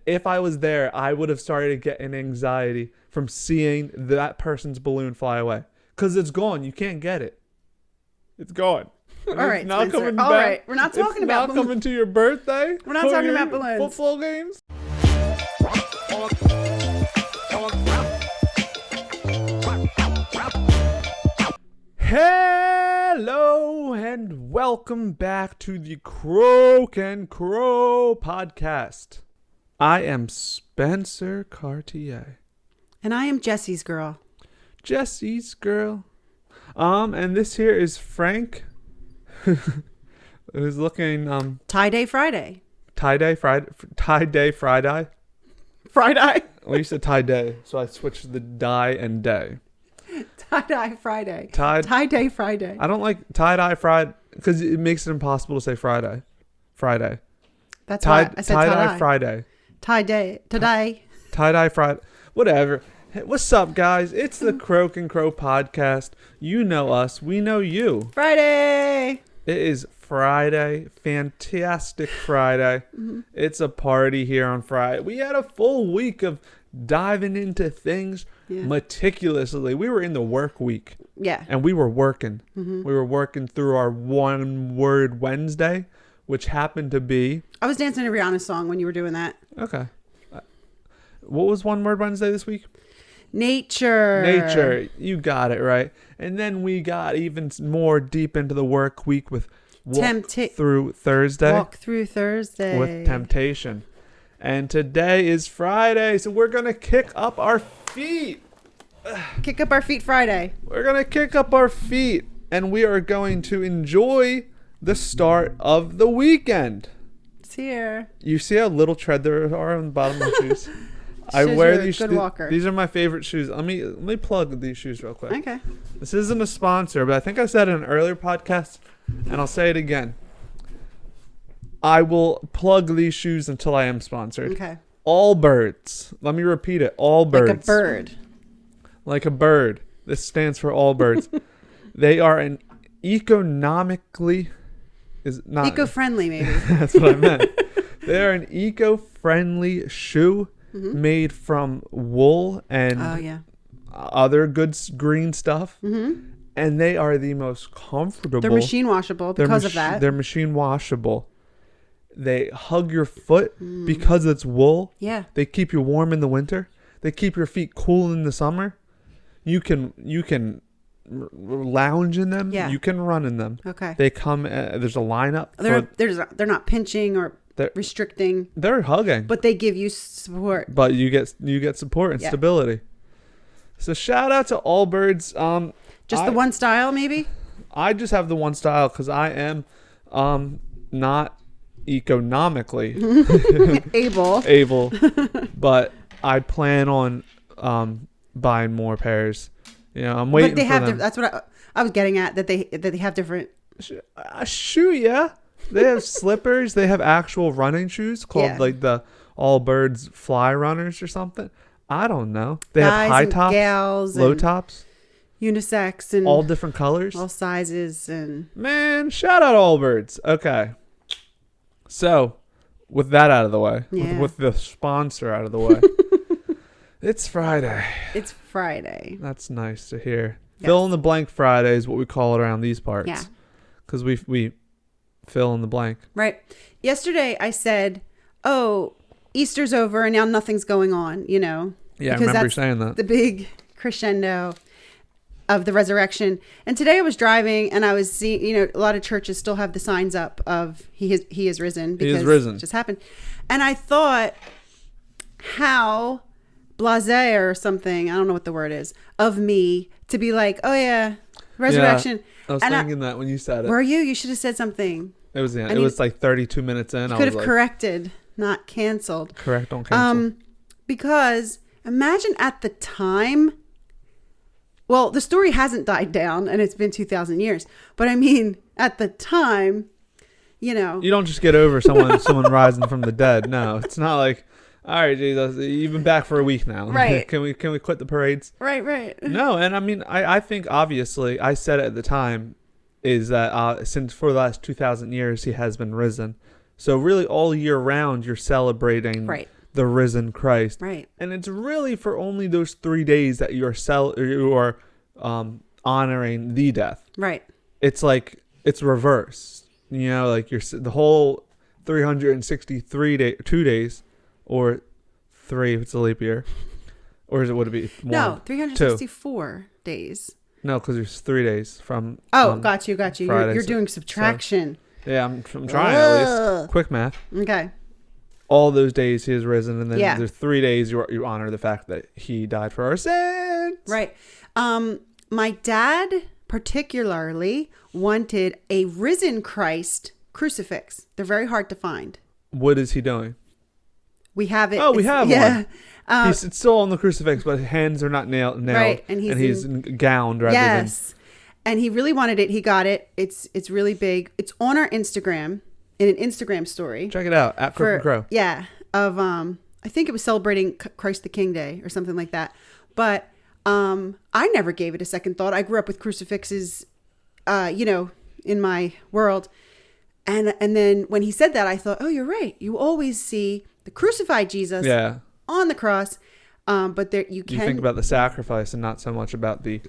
if I was there, I would have started getting anxiety from seeing that person's balloon fly away. Because it's gone. You can't get it. It's gone. All right, not Spencer. coming back. All right, we're not talking about balloons. Not coming to your birthday. We're not talking about balloons. Football games. Hello and welcome back to the Croak and Crow podcast. I am Spencer Cartier. And I am Jessie's girl. Jessie's girl. And this here is Frank, who's looking TieDye Friday. TieDye Friday. Friday. Well, you said tie-dye, so I switched the die and day. TieDye Friday. TieDye Friday. I don't like tie-dye Friday because it makes it impossible to say Friday. That's why I said tie-dye Friday. TieDye. Today. TieDye Friday. Whatever. Hey, what's up, guys? It's the Croak and Crow podcast. You know us. We know you. Friday. It is Friday. Fantastic Friday. Mm-hmm. It's a party here on Friday. We had a full week of diving into things meticulously. We were in the work week. Yeah. And we were working. Mm-hmm. We were working through our one word Wednesday, which happened to be... I was dancing a Rihanna song when you were doing that. Okay. What was one word Wednesday this week? Nature. You got it right. And then we got even more deep into the work week with Walk Through Thursday. With temptation. And today is Friday, so we're going to kick up our feet. Kick up our feet Friday. We're going to kick up our feet, and we are going to enjoy the start of the weekend. It's here. You see how little tread there are on the bottom of the shoes? I wear these shoes. These are my favorite shoes. Let me plug these shoes real quick. Okay. This isn't a sponsor, but I think I said it in an earlier podcast, and I'll say it again. I will plug these shoes until I am sponsored. Okay. Allbirds. Let me repeat it. Allbirds. Like a bird. Like a bird. This stands for Allbirds. They are an economically... Eco-friendly, maybe. That's what I meant. They are an eco-friendly shoe made from wool and other good green stuff. Mm-hmm. And they are the most comfortable. They're machine washable because of that. They're machine washable. They hug your foot because it's wool. Yeah. They keep you warm in the winter. They keep your feet cool in the summer. You can lounge in them. Yeah. You can run in them. Okay. They come. There's a lineup. They're not pinching or restricting. They're hugging. But they give you support. But you get support and stability. So shout out to Allbirds. Just the one style, maybe. I just have the one style because I am not economically able, but I plan on buying more pairs. You know, I'm waiting. But they have. That's what I was getting at. That they have different. Shoe, yeah. They have slippers. They have actual running shoes called like the Allbirds Fly Runners or something. I don't know. They have high tops, gals, low tops, unisex, and all different colors, all sizes, and man, shout out Allbirds. Okay. So, with that out of the way, with the sponsor out of the way, it's Friday. It's Friday. That's nice to hear. Yes. Fill in the blank Friday is what we call it around these parts. Yeah. Because we fill in the blank. Right. Yesterday I said, oh, Easter's over and now nothing's going on, you know. Yeah, I remember you saying that. The big crescendo of the resurrection. And today I was driving and I was seeing, you know, a lot of churches still have the signs up of he is risen because he is risen. It just happened. And I thought how blasé or something, I don't know what the word is, of me to be like, oh yeah, resurrection. Yeah, I was thinking that when you said it. Were you? You should have said something. It was it was like 32 minutes in. You could have corrected, not canceled. Correct, don't cancel. Because imagine at the time. Well, the story hasn't died down and it's been 2,000 years. But I mean, at the time, you know. You don't just get over someone rising from the dead. No, it's not like, all right, Jesus, you've been back for a week now. Right. Can we quit the parades? Right. No, and I mean, I think obviously, I said it at the time, is that since for the last 2,000 years, he has been risen. So really all year round, you're celebrating the risen Christ. Right. And it's really for only those 3 days that you are honoring the death. Right. It's like it's reverse. You know, like the whole 2 days, or 3 if it's a leap year, or would it be 1? No, 364 days. No, because there's 3 days from. Got you. Friday, You're doing subtraction. So, yeah, I'm trying at least. Quick math. Okay. All those days he is risen, and then there's 3 days you honor the fact that he died for our sins. Right. My dad particularly wanted a risen Christ crucifix. They're very hard to find. What is he doing? We have it. Oh, we have one. It's still on the crucifix, but his hands are not nailed. Right, and he's gowned rather than. Yes, and he really wanted it. He got it. It's really big. It's on our Instagram in an Instagram story. Check it out at Croak and Crow. Yeah, I think it was celebrating Christ the King Day or something like that. But I never gave it a second thought. I grew up with crucifixes, in my world. And then when he said that, I thought, oh, you're right. You always see the crucified Jesus on the cross. But there you think about the sacrifice and not so much about the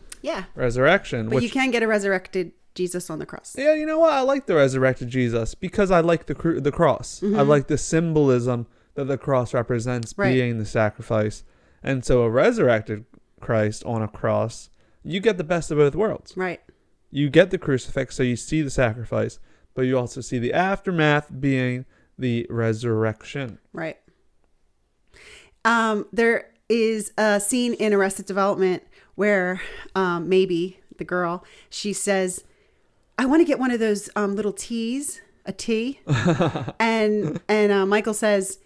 resurrection. But you can get a resurrected Jesus on the cross. Yeah, you know what? I like the resurrected Jesus because I like the cross. Mm-hmm. I like the symbolism that the cross represents being the sacrifice. And so a resurrected Christ on a cross, you get the best of both worlds. Right. You get the crucifix, so you see the sacrifice, but you also see the aftermath being the resurrection. Right. There is a scene in Arrested Development where maybe the girl, she says, I want to get one of those little teas, a tea. and Michael says,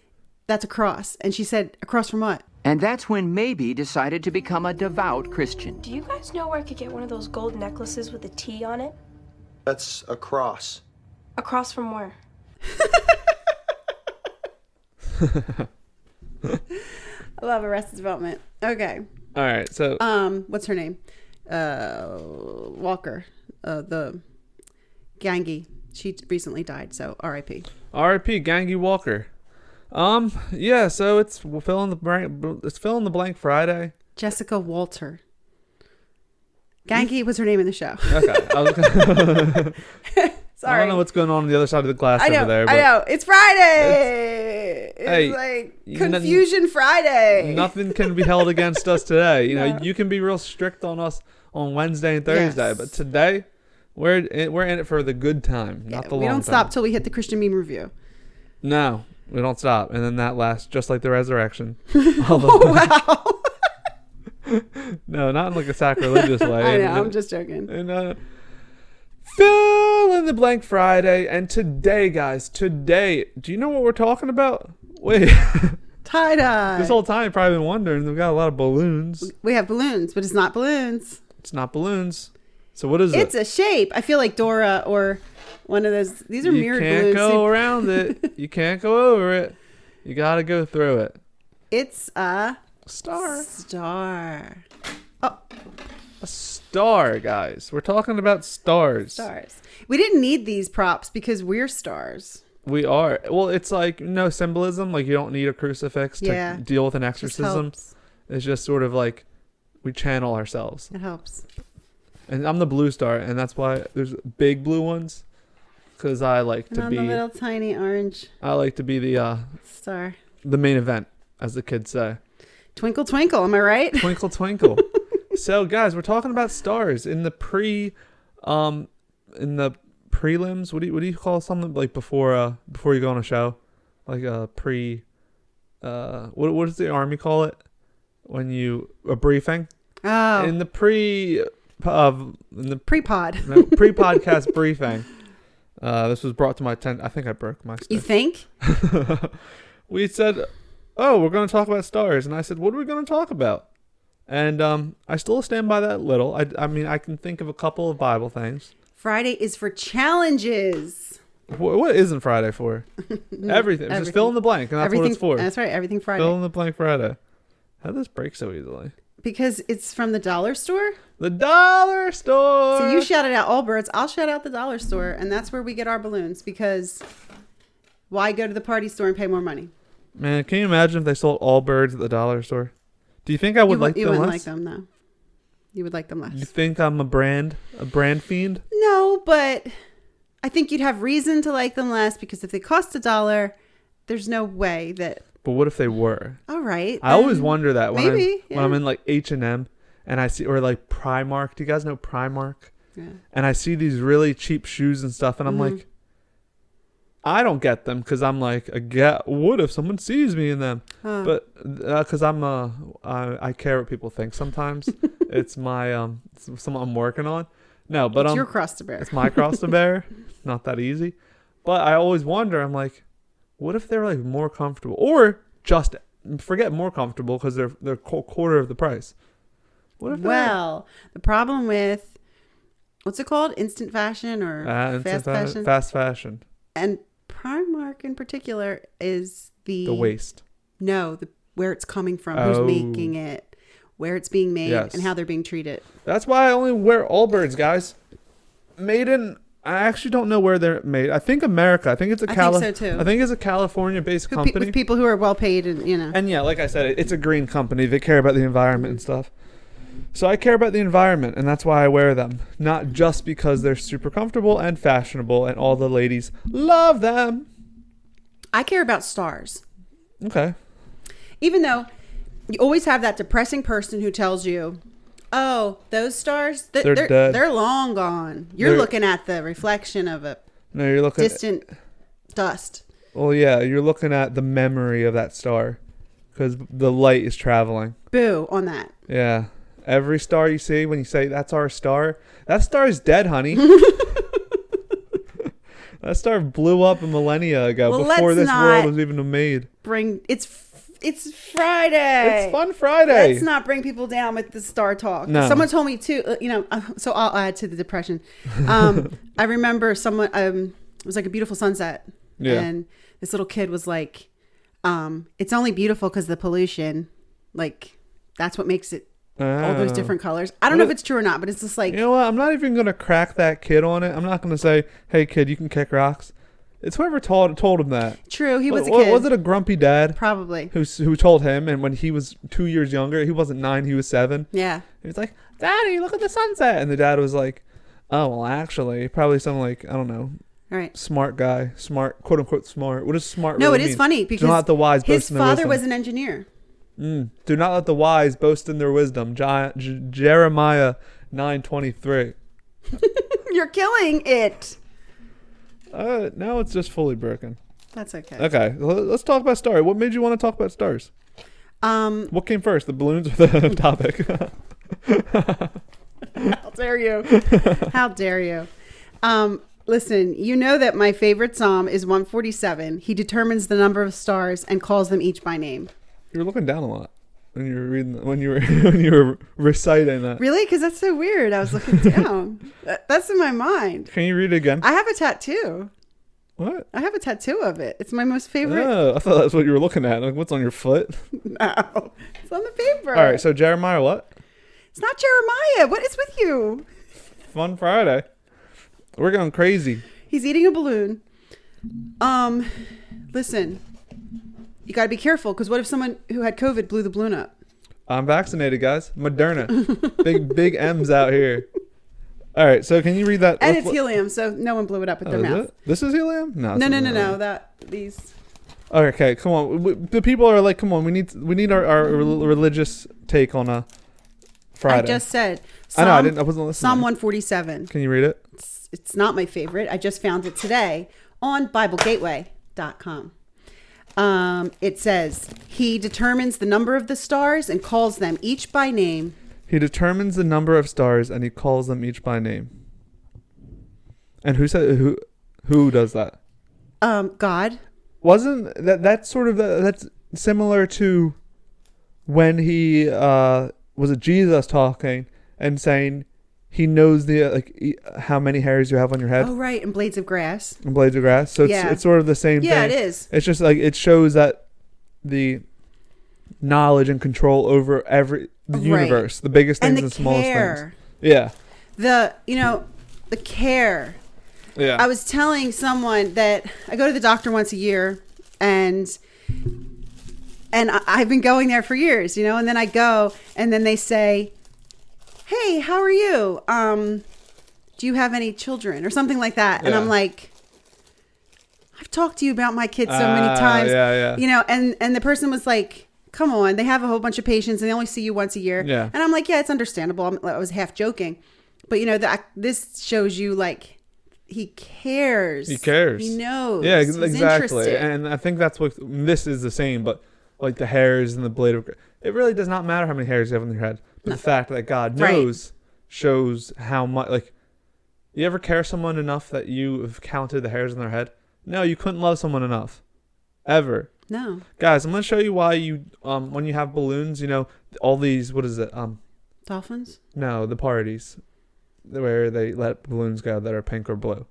that's a cross. And she said, a cross from what? And that's when Maybe decided to become a devout Christian. Do you guys know where I could get one of those gold necklaces with a T on it? That's a cross. A cross from where? I love Arrested Development. Okay. All right. So what's her name? Walker. The Gangi. She recently died, so R.I.P. R.I.P. Gangi Walker. Yeah, so it's fill in the blank Friday. Jessica Walter. Gangi was her name in the show. Okay. Sorry. I don't know what's going on the other side of the glass over there. I know. It's Friday. It's like Confusion Friday. Nothing can be held against us today. You know, you can be real strict on us on Wednesday and Thursday, but today we're in it for the good time, not the long time. We don't stop till we hit the Christian Meme Review. No, we don't stop, and then that lasts just like the resurrection. Wow. No, not in like a sacrilegious way. I know. I'm just joking. And fill in the blank Friday, and today, guys, do you know what we're talking about? Wait. TieDye. This whole time you've probably been wondering. We've got a lot of balloons. We have balloons, but it's not balloons. It's not balloons. So what is it? It's a shape. I feel like Dora or one of those. These are mirrored balloons. You can't go around it. You can't go over it. You got to go through it. It's a star. Oh. A star, guys. We're talking about stars. We didn't need these props because we're stars. We are. Well, it's like no symbolism. Like you don't need a crucifix to deal with an exorcism. It's just sort of like we channel ourselves. It helps. And I'm the blue star, and that's why there's big blue ones. Because I like to be the little tiny orange. I like to be the star. The main event, as the kids say. Twinkle, twinkle. Am I right? Twinkle, twinkle. So, guys, we're talking about stars in the prelims. What do you call something like before you go on a show, like a what does the Army call it when a briefing? Oh, in the pre-podcast briefing. This was brought to my attention. I think I broke my stick. You think? We said, "Oh, we're going to talk about stars," and I said, "What are we going to talk about?" And I still stand by that little. I mean, I can think of a couple of Bible things. Friday is for challenges. What isn't Friday for? Everything. Just fill in the blank, and that's what it's for. That's right. Everything Friday. Fill in the blank Friday. How did this break so easily? Because it's from the dollar store. The dollar store. So you shouted out Allbirds. I'll shout out the dollar store, and that's where we get our balloons. Because why go to the party store and pay more money? Man, can you imagine if they sold all birds at the dollar store? Do you think I would like them You wouldn't less? like them, no. You would like them less. You think I'm a brand fiend? No, but I think you'd have reason to like them less because if they cost $1, there's no way that. But what if they were? All right. I always wonder that when maybe, when I'm in like H&M and I see, or like Primark. Do you guys know Primark? Yeah. And I see these really cheap shoes and stuff, and I'm like, I don't get them because I'm like, what if someone sees me in them? But because I care what people think sometimes. It's my it's something I'm working on. No, but it's your cross to bear. It's my cross to bear. Not that easy. But I always wonder, I'm like, what if they're like more comfortable, or just forget more comfortable because they're quarter of the price. What if the problem with what's it called, instant fashion or fast fashion? Fast fashion. And Primark in particular is the waste. No, where it's coming from, who's making it, where it's being made, and how they're being treated. That's why I only wear Allbirds, guys. Made in. I actually don't know where they're made. I think America. I think it's I think so too. I think it's a California-based company. With people who are well paid and And yeah, like I said, it's a green company. They care about the environment and stuff. So I care about the environment, and that's why I wear them. Not just because they're super comfortable and fashionable, and all the ladies love them. I care about stars. Okay. Even though you always have that depressing person who tells you, oh, those stars, they're dead. They're long gone. You're looking at the reflection of you're looking distant dust. Well, yeah, you're looking at the memory of that star because the light is traveling. Boo on that. Yeah. Every star you see, when you say, that's our star, that star is dead, honey. That star blew up a millennia ago before this world was even made. It's Friday. It's Fun Friday. Let's not bring people down with the star talk. No. Someone told me too, so I'll add to the depression. I remember someone, it was like a beautiful sunset. Yeah. And this little kid was like, it's only beautiful because the pollution, like that's what makes it all those different colors. I don't know if it's true or not, but it's just like, you know what? I'm not even going to crack that kid on it. I'm not going to say, hey kid, you can kick rocks. It's whoever told him that. True, he was a kid. Was it a grumpy dad? Probably. Who told him, and when he was 2 years younger, he wasn't 9, he was 7. Yeah. He was like, Daddy, look at the sunset. And the dad was like, oh, well, actually, probably some like, I don't know. Right. Smart guy. Smart, quote unquote smart. What does smart No, really it is mean? funny because do not let the wise his boast in their father wisdom. was an engineer. Do not let the wise boast in their wisdom. Jeremiah 9:23. You're killing it. Now it's just fully broken. That's okay. Okay, let's talk about stars. What made you want to talk about stars? What came first, the balloons or the topic? How dare you? How dare you? Listen, you know that my favorite psalm is 147. He determines the number of stars and calls them each by name. You were looking down a lot when you were reading, when you were reciting that. Really? Because that's so weird. I was looking down. That's in my mind. Can you read it again? I have a tattoo. What? I have a tattoo of it. It's my most favorite. Oh, I thought that's what you were looking at. Like, what's on your foot? No, it's on the paper. All right, so Jeremiah, what? It's not Jeremiah. What is with you? Fun Friday. We're going crazy. He's eating a balloon. Listen, you got to be careful because what if someone who had COVID blew the balloon up? I'm vaccinated, guys. Moderna. big M's out here. All right, so can you read that? And it's helium, so no one blew it up with their mouth. This is helium? No. No. These. Okay, come on. The people are like, come on. We need our religious take on a Friday. I just said. I wasn't listening. Psalm 147. Can you read it? It's not my favorite. I just found it today on BibleGateway.com. It says, he determines the number of the stars and calls them each by name. He determines the number of stars and he calls them each by name. And who does that? God. Wasn't that's sort of that's similar to when he was it Jesus talking and saying he knows how many hairs you have on your head. Oh, right. And blades of grass. So it's sort of the same thing. Yeah, it is. It's just like it shows that the knowledge and control over the universe, the biggest things and smallest things. Yeah. The care. Yeah. I was telling someone that I go to the doctor once a year and And I've been going there for years, you know, and then I go and then they say, hey, how are you? Do you have any children or something like that? And I'm like, I've talked to you about my kids so many times, you know, and the person was like, come on, they have a whole bunch of patients and they only see you once a year. Yeah. And I'm like, yeah, it's understandable. I was half joking, but you know, this shows you like, he cares. He knows. Yeah, exactly. And I think that's what this is the same, but like the hairs and the blade of, it really does not matter how many hairs you have on your head. But the fact that God knows shows how much, like, you ever care someone enough that you have counted the hairs on their head? No, you couldn't love someone enough. Ever. No. Guys, I'm going to show you why you, when you have balloons, you know, all these, what is it? Dolphins? No, the parties where they let balloons go that are pink or blue.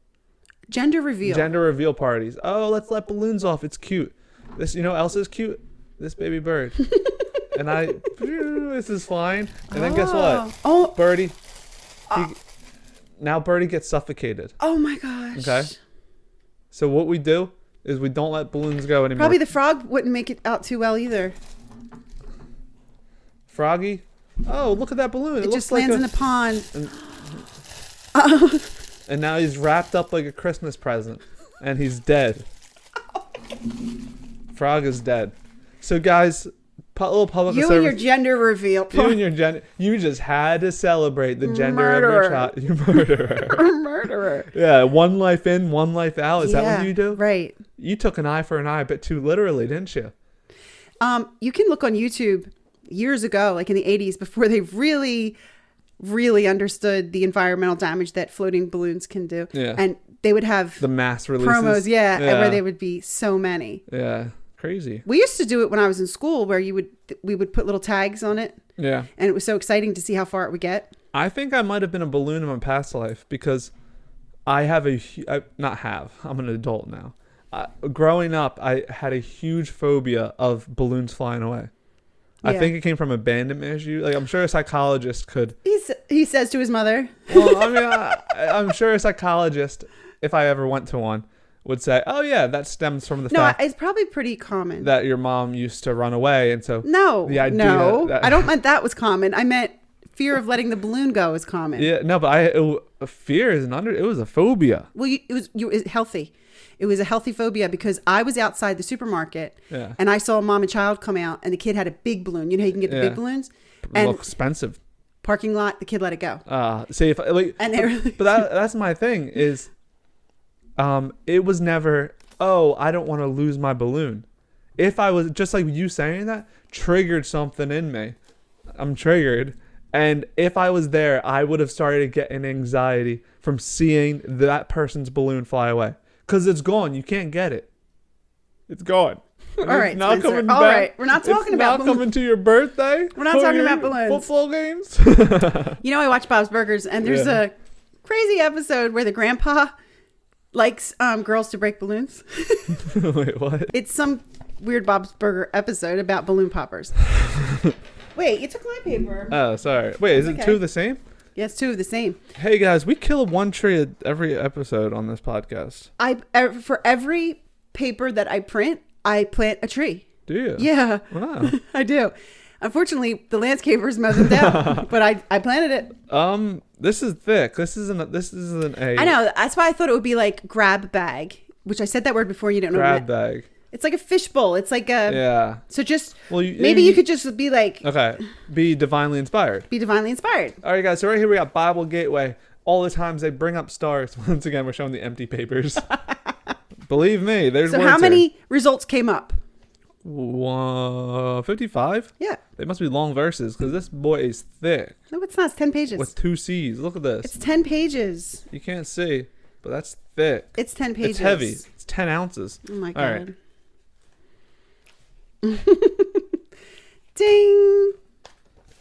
Gender reveal parties. Oh, let's let balloons off. It's cute. This, you know, Elsa's cute. This baby bird. And this is flying. And then guess what? Oh, Birdie. Now Birdie gets suffocated. Oh my gosh. Okay. So what we do is we don't let balloons go anymore. Probably the frog wouldn't make it out too well either. Froggy. Oh, look at that balloon. It just lands in the pond. And now he's wrapped up like a Christmas present. And he's dead. Frog is dead. So guys, little public service. You and your gender reveal. You just had to celebrate the gender of your child. You murderer. Murderer. Yeah, one life in, one life out. Is that what you do? Right. You took an eye for an eye, but too literally, didn't you? You can look on YouTube years ago, like in the 80s, before they really understood the environmental damage that floating balloons can do. Yeah. And they would have the mass releases. Promos, and where there would be so many. Yeah. Crazy. We used to do it when I was in school where we would put little tags on it. Yeah. And it was so exciting to see how far it would get. I think I might have been a balloon in my past life because I have I'm an adult now. Growing up, I had a huge phobia of balloons flying away. I think it came from abandonment issue. Like, I'm sure a psychologist could. He says to his mother. Well, I mean, I'm sure a psychologist, if I ever went to one, would say, oh yeah, that stems from the fact it's probably pretty common that your mom used to run away. And so the idea that I don't meant that was common. I meant fear of letting the balloon go is common. Yeah, no, but fear is it was a phobia. Well, it was healthy. It was a healthy phobia because I was outside the supermarket and I saw a mom and child come out and the kid had a big balloon. You know how you can get the big balloons? And look expensive. Parking lot, the kid let it go. See if like, and really but that's my thing is, it was never, I don't want to lose my balloon. If I was just like you saying that triggered something in me, I'm triggered. And if I was there, I would have started getting anxiety from seeing that person's balloon fly away. Because it's gone. You can't get it. It's gone. All right, not Spencer. coming All back. right. We're not talking about balloons. Not coming to your birthday. We're not talking about balloons. Football games. You know, I watch Bob's Burgers, and there's a crazy episode where the grandpa likes girls to break balloons. Wait, what? It's some weird Bob's Burger episode about balloon poppers. Wait, you took my paper. Oh, sorry. Wait, is it two of the same? Yes, two of the same. Hey guys, we kill one tree every episode on this podcast. For every paper that I print, I plant a tree. Do you? Yeah. Wow. I do. Unfortunately, the landscapers mow them down, but I planted it. This is thick. This isn't a. I know. That's why I thought it would be like grab bag, which I said that word before. You didn't know. Grab bag. It's like a fishbowl. It's like a. Yeah. So just maybe you could just be like. Okay. Be divinely inspired. Be divinely inspired. All right, guys. So right here we got Bible Gateway. All the times they bring up stars. Once again, we're showing the empty papers. Believe me, there's. So how many results came up? 55? Yeah. They must be long verses because this boy is thick. No, it's not. It's 10 pages. With 2 C's. Look at this. It's 10 pages. You can't see, but that's thick. It's 10 pages. It's heavy. It's 10 ounces. Oh my God. All right. Ding.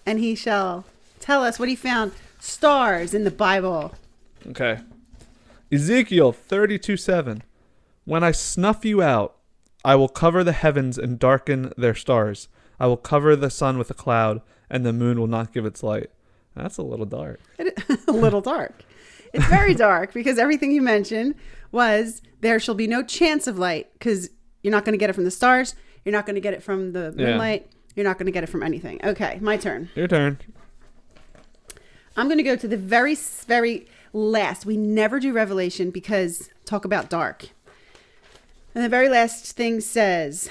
And he shall tell us what he found. Stars in the Bible. Okay. Ezekiel 32:7. When I snuff you out, I will cover the heavens and darken their stars. I will cover the sun with a cloud, and the moon will not give its light. That's a little dark. A little dark. It's very dark because everything you mentioned was there shall be no chance of light because you're not going to get it from the stars. You're not going to get it from the moonlight. You're not going to get it from anything. Okay, my turn. Your turn. I'm going to go to the very, very last. We never do Revelation because talk about dark. And the very last thing says,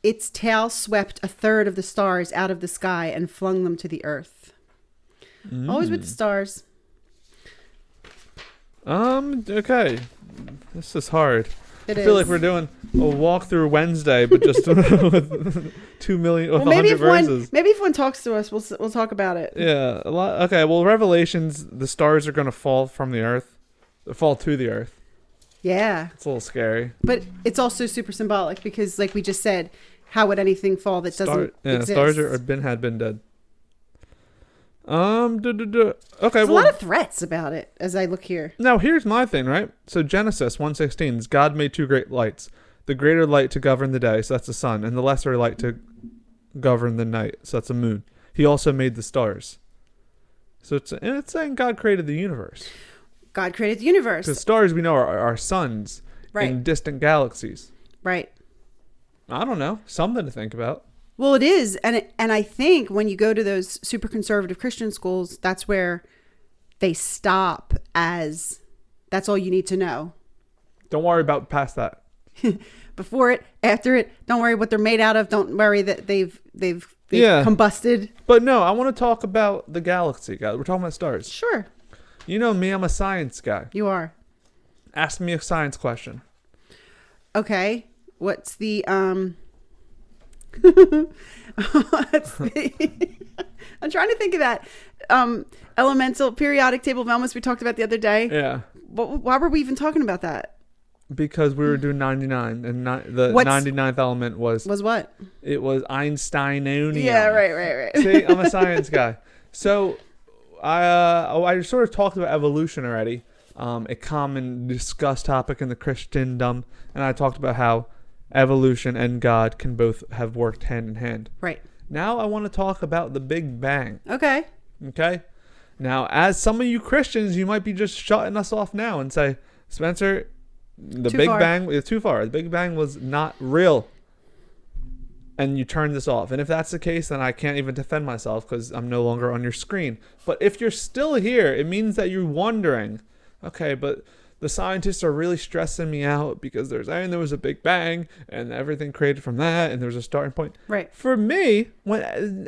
its tail swept a third of the stars out of the sky and flung them to the earth. Always with the stars. Okay. This is hard. I feel like we're doing a walkthrough Wednesday, but just with 2 million, with 100 verses. Maybe if one talks to us, we'll talk about it. Yeah. A lot. Okay. Well, Revelations, the stars are going to fall from the earth, fall to the earth. Yeah. It's a little scary. But it's also super symbolic because, like we just said, how would anything fall that doesn't exist? Stars had been dead. Okay. There's a lot of threats about it as I look here. Now, here's my thing, right? So Genesis 1:16 is God made two great lights, the greater light to govern the day, so that's the sun, and the lesser light to govern the night, so that's the moon. He also made the stars. So it's saying God created the universe. God created the universe. Because stars, we know, are suns in distant galaxies. Right. I don't know. Something to think about. Well, it is. And I think when you go to those super conservative Christian schools, that's where they stop as that's all you need to know. Don't worry about past that. Before it, after it, don't worry what they're made out of. Don't worry that they've combusted. But no, I want to talk about the galaxy, guys. We're talking about stars. Sure. You know me, I'm a science guy. You are. Ask me a science question. Okay. What's the I'm trying to think of that elemental periodic table of elements we talked about the other day. Yeah. Why were we even talking about that? Because we were doing 99, and the 99th element was what? It was Einsteinium. Yeah, right. See, I'm a science guy. So I sort of talked about evolution already, a common discussed topic in the Christendom, and I talked about how evolution and God can both have worked hand in hand. Right. Now I want to talk about the Big Bang. Okay. Now, as some of you Christians, you might be just shutting us off now and say, Spencer, the Big Bang is too far. The Big Bang was not real. And you turn this off. And if that's the case, then I can't even defend myself because I'm no longer on your screen. But if you're still here, it means that you're wondering, okay, but the scientists are really stressing me out because they're saying there was a Big Bang and everything created from that and there's a starting point. Right. For me,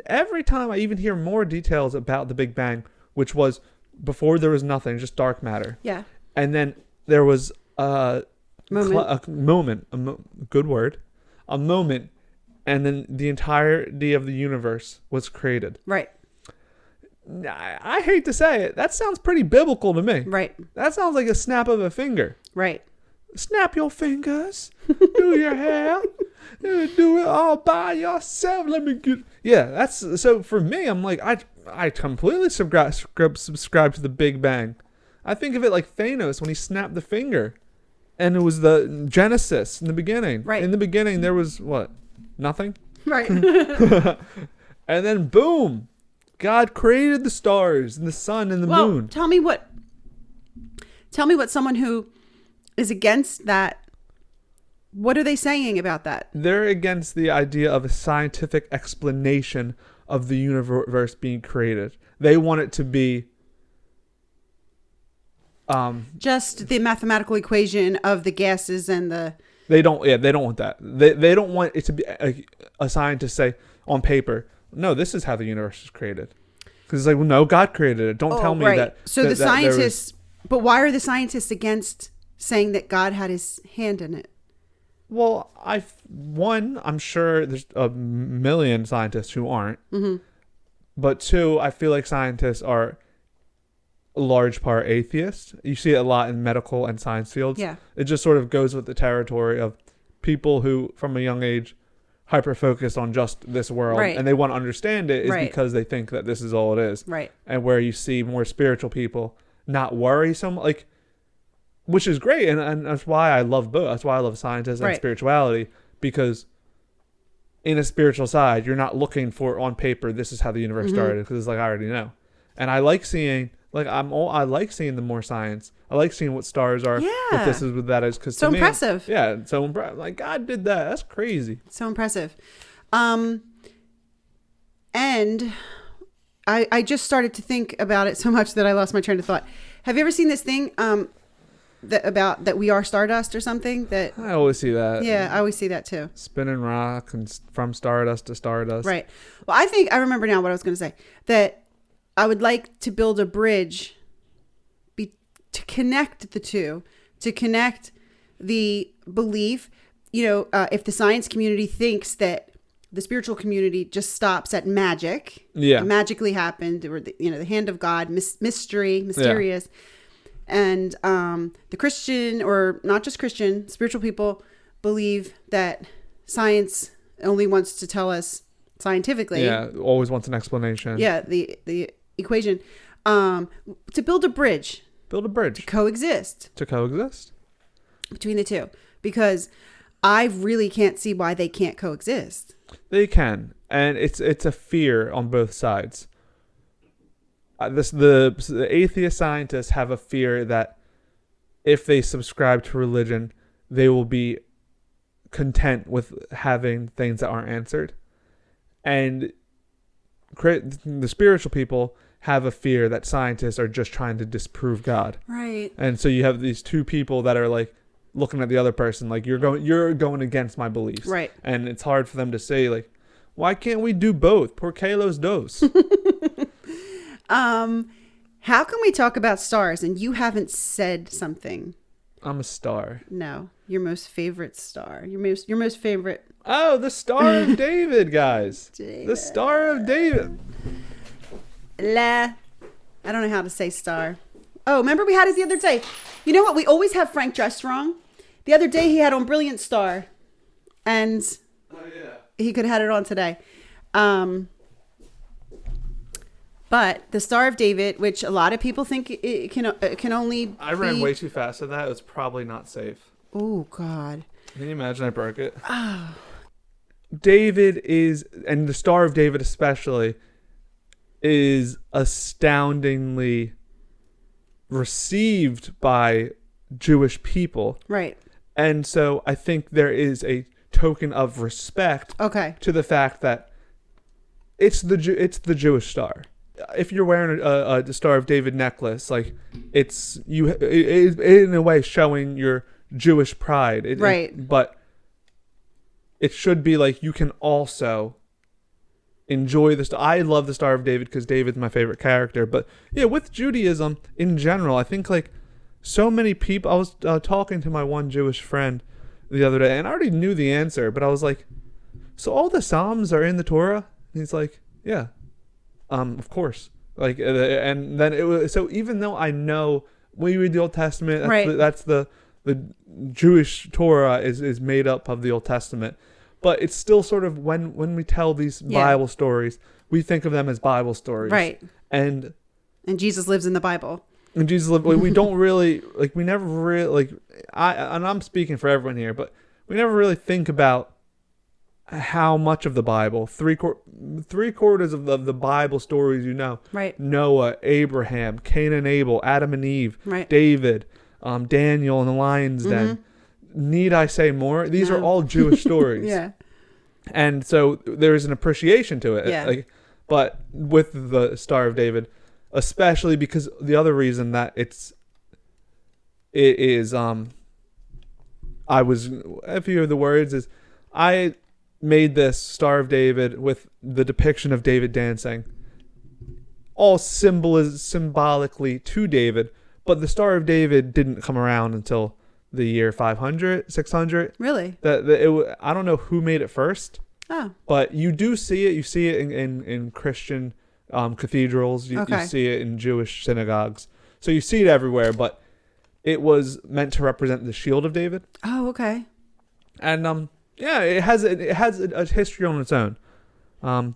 every time I even hear more details about the Big Bang, which was before there was nothing, just dark matter. Yeah. And then there was a moment, good word, a moment, and then the entirety of the universe was created. Right. I hate to say it, that sounds pretty biblical to me. Right. That sounds like a snap of a finger. Right. Snap your fingers, do your hair, do it all by yourself. Let me get. Yeah, that's so. For me, I'm like I completely subscribe to the Big Bang. I think of it like Thanos when he snapped the finger, and it was the Genesis in the beginning. Right. In the beginning, there was what? Nothing. Right. And then boom. God created the stars and the sun and the moon. Tell me what someone who is against that, what are they saying about that? They're against the idea of a scientific explanation of the universe being created. They want it to be just the mathematical equation of the gases and the... They don't want that. They don't want it to be a scientist say on paper, no, this is how the universe was created. Because it's like, well, no, God created it. Don't tell me that. So the scientists, but why are the scientists against saying that God had his hand in it? Well, I'm sure there's a million scientists who aren't. Mm-hmm. But two, I feel like scientists are a large part atheists. You see it a lot in medical and science fields. Yeah. It just sort of goes with the territory of people who, from a young age, hyper-focused on just this world, right. and they want to understand it is right. because they think that this is all it is. Right. And where you see more spiritual people not worry so much, like, which is great, and that's why I love both. That's why I love scientists and right. spirituality, because in a spiritual side, you're not looking for on paper, this is how the universe started, because it's like, I already know. And I like seeing Like I like seeing the more science. I like seeing what stars are. Yeah. What this is, what that is. Cause So to me, impressive. yeah. So like God did that. That's crazy. So impressive. And I just started to think about it so much that I lost my train of thought. Have you ever seen this thing that we are stardust or something? That I always see that. Yeah, I always see that too. Spinning rock and from stardust to stardust. Right. Well, I remember now what I was going to say. That I would like to build a bridge to connect the two, to connect the belief, if the science community thinks that the spiritual community just stops at magic, yeah, it magically happened, or the hand of God, mystery, mysterious, and the Christian, or not just Christian, spiritual people believe that science only wants to tell us scientifically. Yeah, always wants an explanation. Yeah, the equation, to build a bridge. Build a bridge. To coexist. Between the two. Because I really can't see why they can't coexist. They can. And it's a fear on both sides. The atheist scientists have a fear that if they subscribe to religion, they will be content with having things that aren't answered. And the spiritual people have a fear that scientists are just trying to disprove God. Right. And so you have these two people that are like looking at the other person like you're going against my beliefs. Right. And it's hard for them to say like, why can't we do both? Por qué los dos? How can we talk about stars and you haven't said something? I'm a star. No, your most favorite star. Your most favorite. Oh, the Star of David, guys. David. The Star of David. I don't know how to say star. Oh, remember we had it the other day. You know what? We always have Frank dressed wrong. The other day he had on Brilliant Star. And he could have had it on today. But the Star of David, which a lot of people think it can only I ran way too fast at that. It was probably not safe. Oh, God. Can you imagine I broke it? David is, and the Star of David especially, is astoundingly received by Jewish people. Right. And so I think there is a token of respect to the fact that it's the Jewish star. If you're wearing a Star of David necklace, like it's in a way showing your Jewish pride. Right. But it should be like you can also enjoy this. I love the Star of David because David's my favorite character. But yeah, with Judaism in general, I think like so many people. I was talking to my one Jewish friend the other day, and I already knew the answer, but I was like, "So all the Psalms are in the Torah?" And he's like, "Yeah, of course." Like, and then it was so. Even though I know when you read the Old Testament, that's the Jewish Torah is made up of the Old Testament. But it's still sort of when we tell these Bible stories, we think of them as Bible stories. Right. And Jesus lives in the Bible. And Jesus lived, we don't really, like, we never really, like, I'm speaking for everyone here, but we never really think about how much of the Bible, three quarters of the Bible stories, right? Noah, Abraham, Cain and Abel, Adam and Eve, right? David, Daniel and the lion's den. Need I say more? These are all Jewish stories. Yeah. And so there's an appreciation to it. Yeah. But with the Star of David, especially because the other reason that it is I was, a few of the words is, I made this Star of David with the depiction of David dancing, all symbolically to David, but the Star of David didn't come around until the year 500, 600. Really? I don't know who made it first. Oh. But you do see it. You see it in Christian cathedrals. You see it in Jewish synagogues. So you see it everywhere, but it was meant to represent the shield of David. Oh, okay. And it has a history on its own,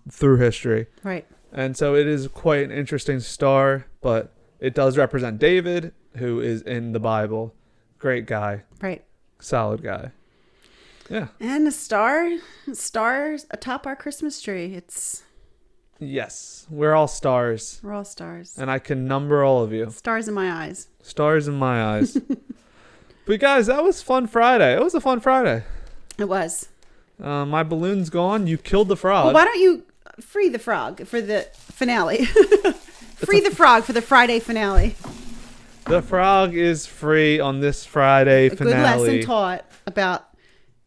through history. Right. And so it is quite an interesting star, but it does represent David, who is in the Bible. Great guy. Right. Solid guy. Yeah. And a stars atop our Christmas tree. It's Yes, we're all stars. We're all stars. And I can number all of you. Stars in my eyes. Stars in my eyes. But guys, that was fun Friday. It was a fun Friday. It was. My balloon's gone. You killed the frog. Well, why don't you free the frog for the finale? Free the frog for the Friday finale. The frog is free on this Friday finale. Good lesson taught about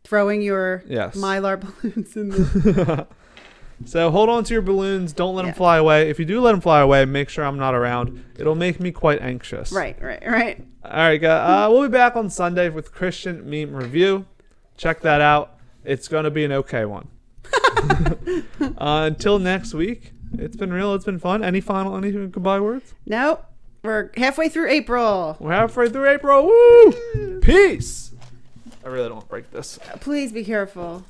throwing your Mylar balloons in the... So hold on to your balloons. Don't let them fly away. If you do let them fly away, make sure I'm not around. It'll make me quite anxious. Right. All right, guys. We'll be back on Sunday with Christian meme review. Check that out. It's going to be an okay one. Until next week, it's been real. It's been fun. Any goodbye words? No. We're halfway through April. Woo! Peace. I really don't want to break this. Please be careful.